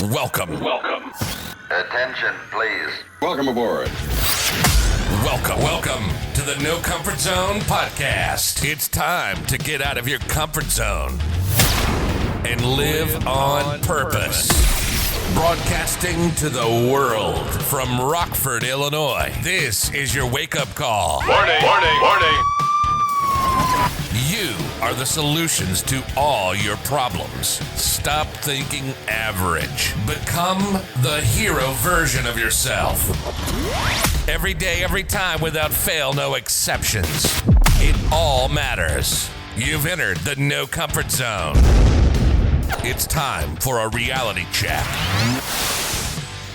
Welcome. Attention, please. Welcome aboard. Welcome to the No Comfort Zone podcast. It's time to get out of your comfort zone and live on purpose. Broadcasting to the world from Rockford, Illinois. This is your wake-up call. Warning. You are the solutions to all your problems. Stop thinking average. Become the hero version of yourself. Every day, every time, without fail, no exceptions. It all matters. You've entered the No Comfort Zone. It's time for a reality check.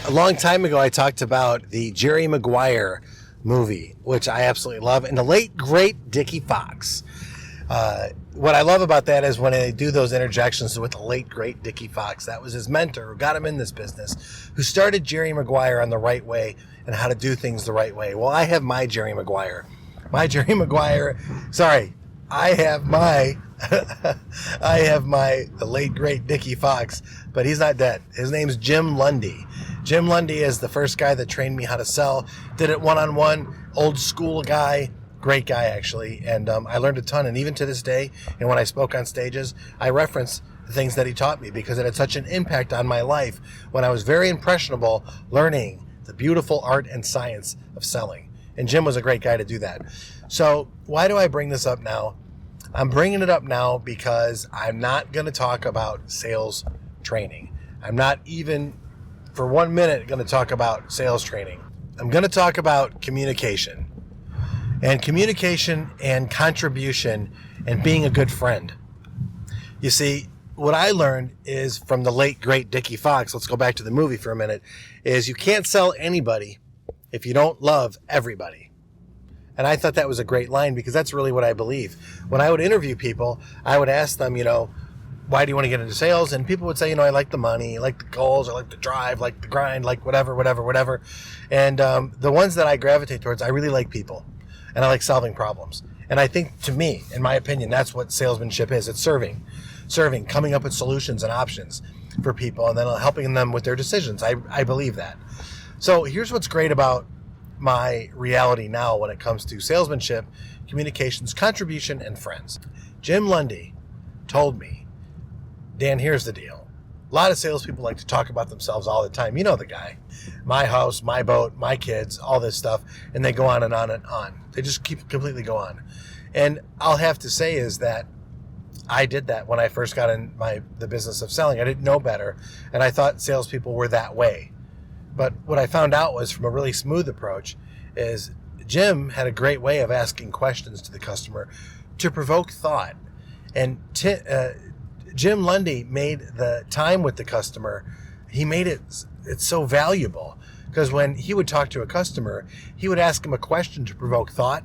A long time ago, I talked about the Jerry Maguire movie, which I absolutely love, and the late, great Dickie Fox. What I love about that is when they do those interjections with the late, great Dickie Fox. That was his mentor who got him in this business, who started Jerry Maguire on the right way and how to do things the right way. Well, I have my Jerry Maguire. I have the late, great Dickie Fox, but he's not dead. His name's Jim Lundy. Jim Lundy is the first guy that trained me how to sell. Did it one-on-one, old school guy. Great guy, actually, and I learned a ton, and even to this day, and when I spoke on stages, I reference the things that he taught me because it had such an impact on my life when I was very impressionable learning the beautiful art and science of selling, and Jim was a great guy to do that. So why do I bring this up now? I'm bringing it up now because I'm not going to talk about sales training. I'm not even for 1 minute going to talk about sales training. I'm going to talk about communication. And communication and contribution and being a good friend. You see, what I learned is from the late, great Dickie Fox, let's go back to the movie for a minute, is you can't sell anybody if you don't love everybody. And I thought that was a great line because that's really what I believe. When I would interview people, I would ask them, why do you want to get into sales? And people would say, I like the money, I like the goals, I like the drive, like the grind, like whatever. And the ones that I gravitate towards, I really like people. And I like solving problems. And I think, to me, in my opinion, that's what salesmanship is. It's serving, coming up with solutions and options for people, and then helping them with their decisions. I believe that. So here's what's great about my reality now when it comes to salesmanship, communications, contribution, and friends. Jim Lundy told me, Dan, here's the deal. A lot of salespeople like to talk about themselves all the time. You know the guy. My house, my boat, my kids, all this stuff. And they go on and on and on. They just completely go on. And I'll have to say is that I did that when I first got in the business of selling. I didn't know better. And I thought salespeople were that way. But what I found out was from a really smooth approach is Jim had a great way of asking questions to the customer to provoke thought. And Jim Lundy made the time with the customer, he made it's so valuable because when he would talk to a customer, he would ask him a question to provoke thought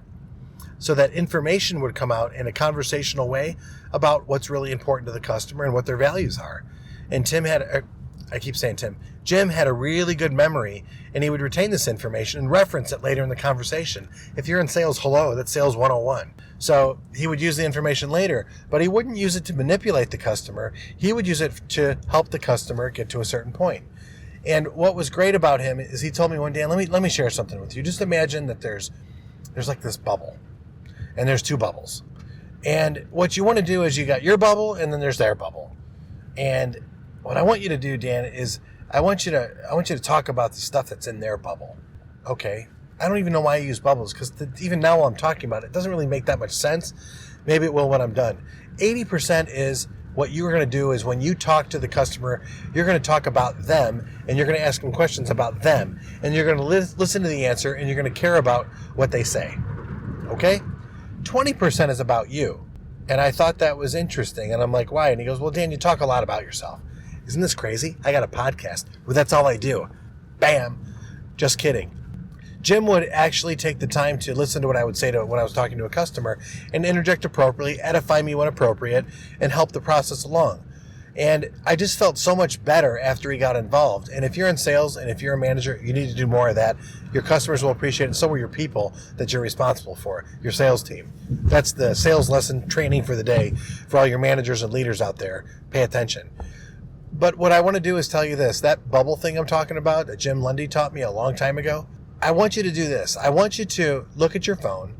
so that information would come out in a conversational way about what's really important to the customer and what their values are. And Jim had a really good memory, and he would retain this information and reference it later in the conversation. If you're in sales, hello, that's sales 101. So he would use the information later, but he wouldn't use it to manipulate the customer. He would use it to help the customer get to a certain point. And what was great about him is he told me one day, let me share something with you. Just imagine that there's like this bubble, and there's two bubbles. And what you want to do is you got your bubble, and then there's their bubble. And what I want you to do, Dan, is I want you to talk about the stuff that's in their bubble. Okay. I don't even know why I use bubbles because even now while I'm talking about it, it doesn't really make that much sense. Maybe it will when I'm done. 80% is what you're going to do is when you talk to the customer, you're going to talk about them and you're going to ask them questions about them and you're going to listen to the answer and you're going to care about what they say. Okay? 20% is about you. And I thought that was interesting. And I'm like, why? And he goes, well, Dan, you talk a lot about yourself. Isn't this crazy? I got a podcast. Well, that's all I do. Bam. Just kidding. Jim would actually take the time to listen to what I would say when I was talking to a customer and interject appropriately, edify me when appropriate, and help the process along. And I just felt so much better after he got involved. And if you're in sales and if you're a manager, you need to do more of that. Your customers will appreciate it, and so will your people that you're responsible for, your sales team. That's the sales lesson training for the day for all your managers and leaders out there. Pay attention. But what I want to do is tell you this, that bubble thing I'm talking about that Jim Lundy taught me a long time ago, I want you to do this. I want you to look at your phone,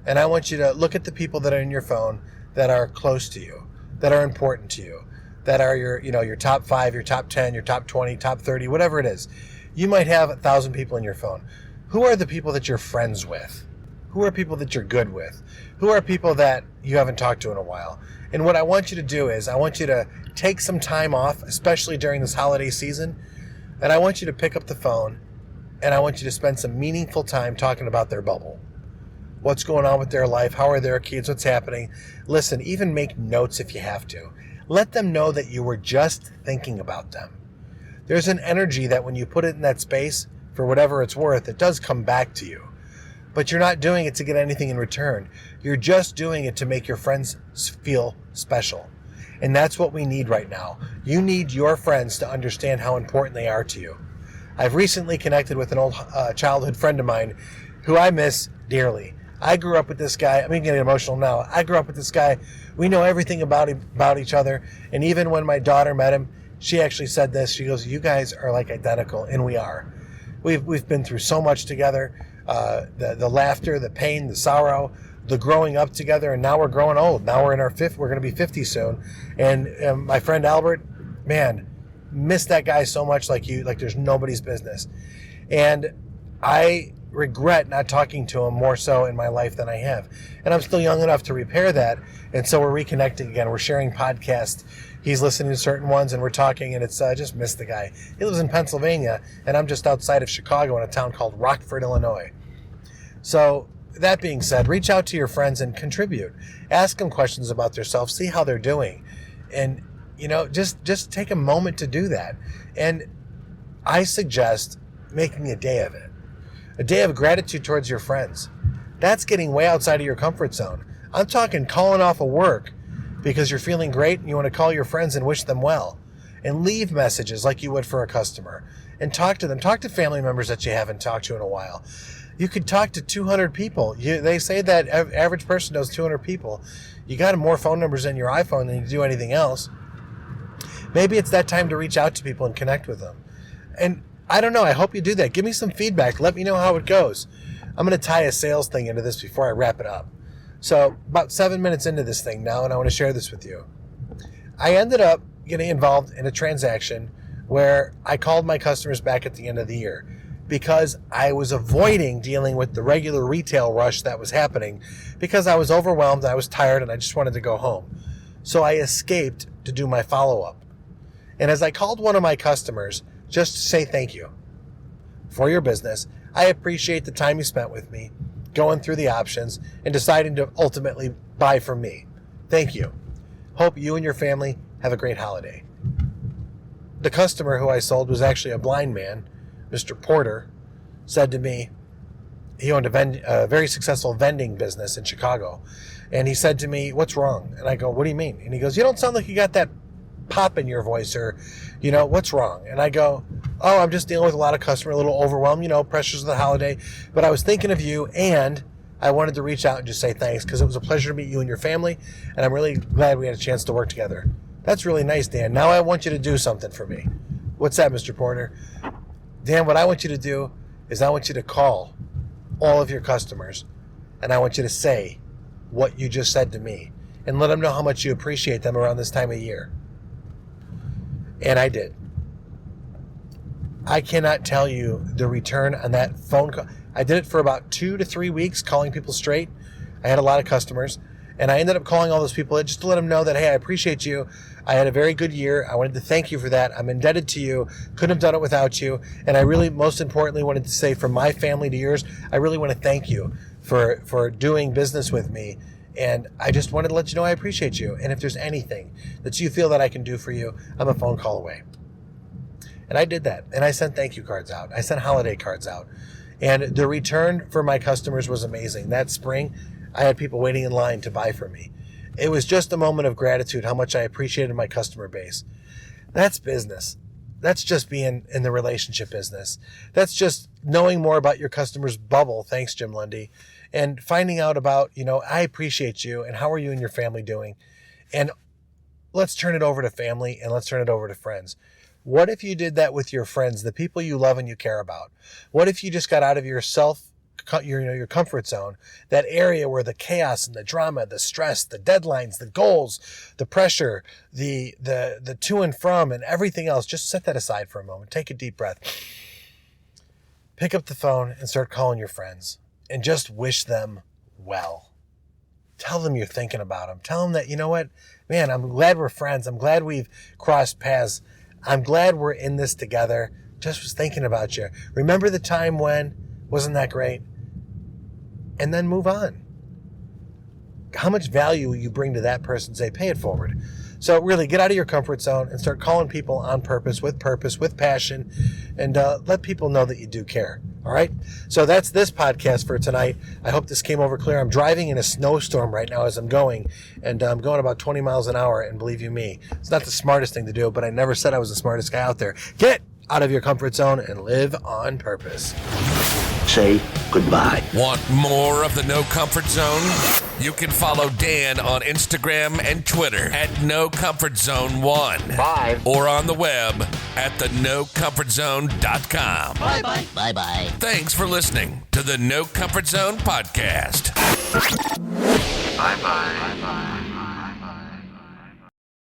and I want you to look at the people that are in your phone that are close to you, that are important to you, that are your top 5, your top 10, your top 20, top 30, whatever it is. You might have 1,000 people in your phone. Who are the people that you're friends with? Who are people that you're good with? Who are people that you haven't talked to in a while? And what I want you to do is I want you to take some time off, especially during this holiday season, and I want you to pick up the phone and I want you to spend some meaningful time talking about their bubble. What's going on with their life? How are their kids? What's happening? Listen, even make notes if you have to. Let them know that you were just thinking about them. There's an energy that when you put it in that space, for whatever it's worth, it does come back to you. But you're not doing it to get anything in return. You're just doing it to make your friends feel special. And that's what we need right now. You need your friends to understand how important they are to you. I've recently connected with an old childhood friend of mine who I miss dearly. I grew up with this guy. I'm getting emotional now. I grew up with this guy. We know everything about each other. And even when my daughter met him, she actually said this. She goes, "You guys are like identical," and we are. We've been through so much together. The laughter, the pain, the sorrow, the growing up together, and now we're growing old. Now we're in our fifth. We're going to be 50 soon. And my friend Albert, man, miss that guy so much, like there's nobody's business. And I regret not talking to him more so in my life than I have. And I'm still young enough to repair that. And so we're reconnecting again. We're sharing podcasts. He's listening to certain ones and we're talking, and it's, I just miss the guy. He lives in Pennsylvania and I'm just outside of Chicago in a town called Rockford, Illinois. So that being said, reach out to your friends and contribute. Ask them questions about themselves. See how they're doing. And, just take a moment to do that. And I suggest making a day of it. A day of gratitude towards your friends. That's getting way outside of your comfort zone. I'm talking calling off of work because you're feeling great and you want to call your friends and wish them well. And leave messages like you would for a customer. And talk to them. Talk to family members that you haven't talked to in a while. You could talk to 200 people. They say that average person knows 200 people. You got more phone numbers in your iPhone than you do anything else. Maybe it's that time to reach out to people and connect with them. And I don't know. I hope you do that. Give me some feedback. Let me know how it goes. I'm going to tie a sales thing into this before I wrap it up. So about 7 minutes into this thing now, and I want to share this with you. I ended up getting involved in a transaction where I called my customers back at the end of the year because I was avoiding dealing with the regular retail rush that was happening because I was overwhelmed, I was tired, and I just wanted to go home. So I escaped to do my follow-up. And as I called one of my customers just to say thank you for your business, I appreciate the time you spent with me, going through the options, and deciding to ultimately buy from me. Thank you. Hope you and your family have a great holiday. The customer who I sold was actually a blind man. Mr. Porter said to me, he owned a very successful vending business in Chicago. And he said to me, "What's wrong?" And I go, "What do you mean?" And he goes, "You don't sound like you got that pop in your voice, or, what's wrong?" And I go, "Oh, I'm just dealing with a lot of customer, a little overwhelmed, pressures of the holiday. But I was thinking of you, and I wanted to reach out and just say thanks because it was a pleasure to meet you and your family, and I'm really glad we had a chance to work together." "That's really nice, Dan. Now I want you to do something for me." "What's that, Mr. Porter?" "Dan, what I want you to do is I want you to call all of your customers, and I want you to say what you just said to me, and let them know how much you appreciate them around this time of year." And I did. I cannot tell you the return on that phone call. I did it for about 2 to 3 weeks, calling people straight. I had a lot of customers, and I ended up calling all those people just to let them know that, hey, I appreciate you. I had a very good year. I wanted to thank you for that. I'm indebted to you. Couldn't have done it without you. And I really, most importantly, wanted to say from my family to yours, I really want to thank you for doing business with me. And I just wanted to let you know I appreciate you. And if there's anything that you feel that I can do for you, I'm a phone call away. And I did that. And I sent thank you cards out. I sent holiday cards out. And the return for my customers was amazing. That spring, I had people waiting in line to buy from me. It was just a moment of gratitude, how much I appreciated my customer base. That's business. That's just being in the relationship business. That's just knowing more about your customer's bubble. Thanks, Jim Lundy. And finding out about, I appreciate you and how are you and your family doing? And let's turn it over to family and let's turn it over to friends. What if you did that with your friends, the people you love and you care about? What if you just got out of your comfort zone, that area where the chaos and the drama, the stress, the deadlines, the goals, the pressure, the to and from and everything else, just set that aside for a moment. Take a deep breath. Pick up the phone and start calling your friends and just wish them well. Tell them you're thinking about them. Tell them that, you know what, man, I'm glad we're friends. I'm glad we've crossed paths. I'm glad we're in this together. Just was thinking about you. Remember the time when? Wasn't that great? And then move on. How much value will you bring to that person? Say, pay it forward. So really get out of your comfort zone and start calling people on purpose, with passion, and let people know that you do care. All right? So that's this podcast for tonight. I hope this came over clear. I'm driving in a snowstorm right now as I'm going, and I'm going about 20 miles an hour, and believe you me, it's not the smartest thing to do, but I never said I was the smartest guy out there. Get out of your comfort zone and live on purpose. Say goodbye. Want more of the No Comfort Zone? You can follow Dan on Instagram and Twitter at NoComfortZone1. Bye. Or on the web at thenocomfortzone.com. Bye-bye. Bye-bye. Thanks for listening to the No Comfort Zone podcast. Bye-bye. Bye-bye.